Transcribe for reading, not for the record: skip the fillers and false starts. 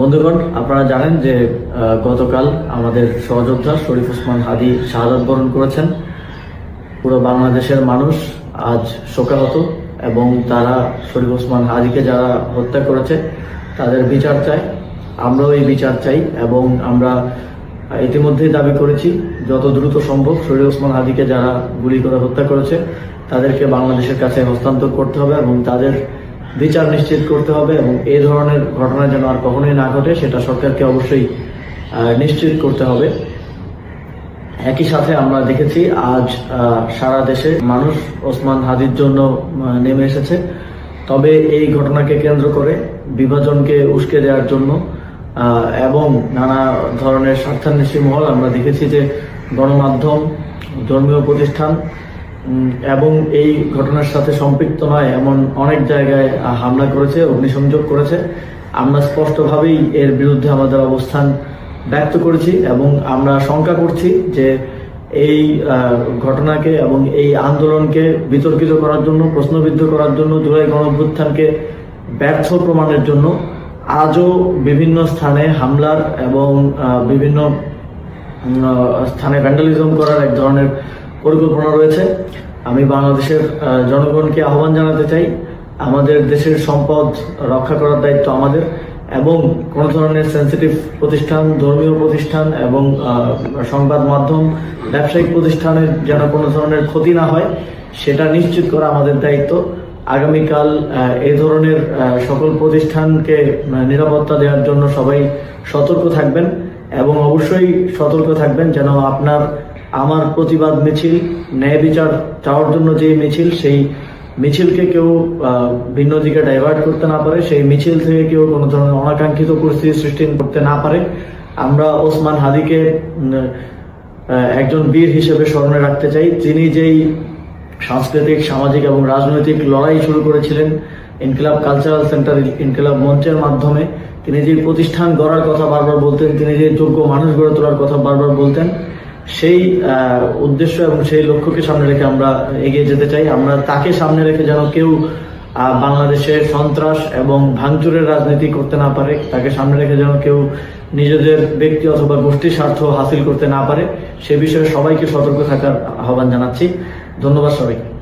বন্ধুগণ, আপনারা জানেন যে গতকাল আমাদের সহযোদ্ধা শরীফ ওসমান হাদী শাহাদাত বরণ করেছেন। পুরো বাংলাদেশের মানুষ আজ শোকাহত এবং তারা শরীফ ওসমান হাদীকে যারা হত্যা করেছে তাদের বিচার চায়। আমরাও এই বিচার চাই এবং আমরা ইতিমধ্যেই দাবি করেছি যত দ্রুত সম্ভব শরীফ ওসমান হাদীকে যারা গুলি করে হত্যা করেছে তাদেরকে বাংলাদেশের কাছে হস্তান্তর করতে হবে এবং তাদের বিচার নিশ্চিত করতে হবে এবং এই ধরনের ঘটনা যেন আর কখনোই না ঘটে সেটা সরকারকে অবশ্যই নিশ্চিত করতে হবে। একই সাথে আমরা দেখেছি আজ সারা দেশে মানুষ ওসমান হাদীর জন্য নেমে এসেছে। তবে এই ঘটনাকে কেন্দ্র করে বিভাজনকে উস্কে দেওয়ার জন্য এবং নানা ধরনের স্বার্থান্বেষী মহল আমরা দেখেছি যে গণমাধ্যম, ধর্মীয় প্রতিষ্ঠান এবং এই ঘটনার সাথে সম্পৃক্ত নয় এমন অনেক জায়গায় হামলা করেছে, অগ্নিসংযোগ করেছে। আমরা স্পষ্টভাবেই এর বিরুদ্ধে আমাদের অবস্থান ব্যক্ত করেছি এবং আমরা শঙ্কা করছি যে এই ঘটনাকে এবং এই আন্দোলনকে বিতর্কিত করার জন্য, প্রশ্নবিদ্ধ করার জন্য, জুলাই গণঅভ্যুত্থানকে ব্যর্থ প্রমাণের জন্য আজও বিভিন্ন স্থানে হামলার এবং বিভিন্ন স্থানে ভ্যান্ডালিজম করার এক ধরনের পরিকল্পনা রয়েছে। আমি বাংলাদেশের জনগণকে আহ্বান জানাতে চাই, আমাদের দেশের সম্পদ রক্ষা করার দায়িত্ব আমাদের এবং কোনো ধরনের সেন্সিটিভ প্রতিষ্ঠান, ধর্মীয় প্রতিষ্ঠান এবং সংবাদ মাধ্যম, ব্যবসায়িক প্রতিষ্ঠানের যেন কোনো ধরনের ক্ষতি না হয় সেটা নিশ্চিত করা আমাদের দায়িত্ব। আগামীকাল এই ধরনের সকল প্রতিষ্ঠানকে নিরাপত্তা দেওয়ার জন্য সবাই সতর্ক থাকবেন এবং অবশ্যই সতর্ক থাকবেন যেন আপনার আমার প্রতিবাদ মিছিল, ন্যায় বিচার চাওয়ার জন্য যে মিছিল, সেই মিছিলকে কেউ ভিন্ন দিকে ডাইভার্ট করতে না পারে, সেই মিছিল থেকে কেউ কোনো ধরনের অনাকাঙ্ক্ষিত পরিস্থিতি সৃষ্টি করতে না পারে। আমরা ওসমান হাদীকে একজন বীর হিসেবে স্মরণে রাখতে চাই। তিনি যেই সাংস্কৃতিক, সামাজিক এবং রাজনৈতিক লড়াই শুরু করেছিলেন ইনকিলাব কালচারাল সেন্টার, ইনকিলাব মঞ্চের মাধ্যমে, তিনি যে প্রতিষ্ঠান গড়ার কথা বারবার বলতেন, তিনি যে যোগ্য মানুষ গড়ে তোলার কথা বারবার বলতেন, সেই উদ্দেশ্য এবং সেই লক্ষ্যকে সামনে রেখে আমরা এগিয়ে যেতে চাই। আমরা তাকে সামনে রেখে যেন কেউ বাংলাদেশে সন্ত্রাস এবং ভাঙচুরের রাজনীতি করতে না পারে, তাকে সামনে রেখে যেন কেউ নিজেদের ব্যক্তি অথবা গোষ্ঠীর স্বার্থ হাসিল করতে না পারে, সে বিষয়ে সবাইকে সতর্ক থাকার আহ্বান জানাচ্ছি। ধন্যবাদ সবাইকে।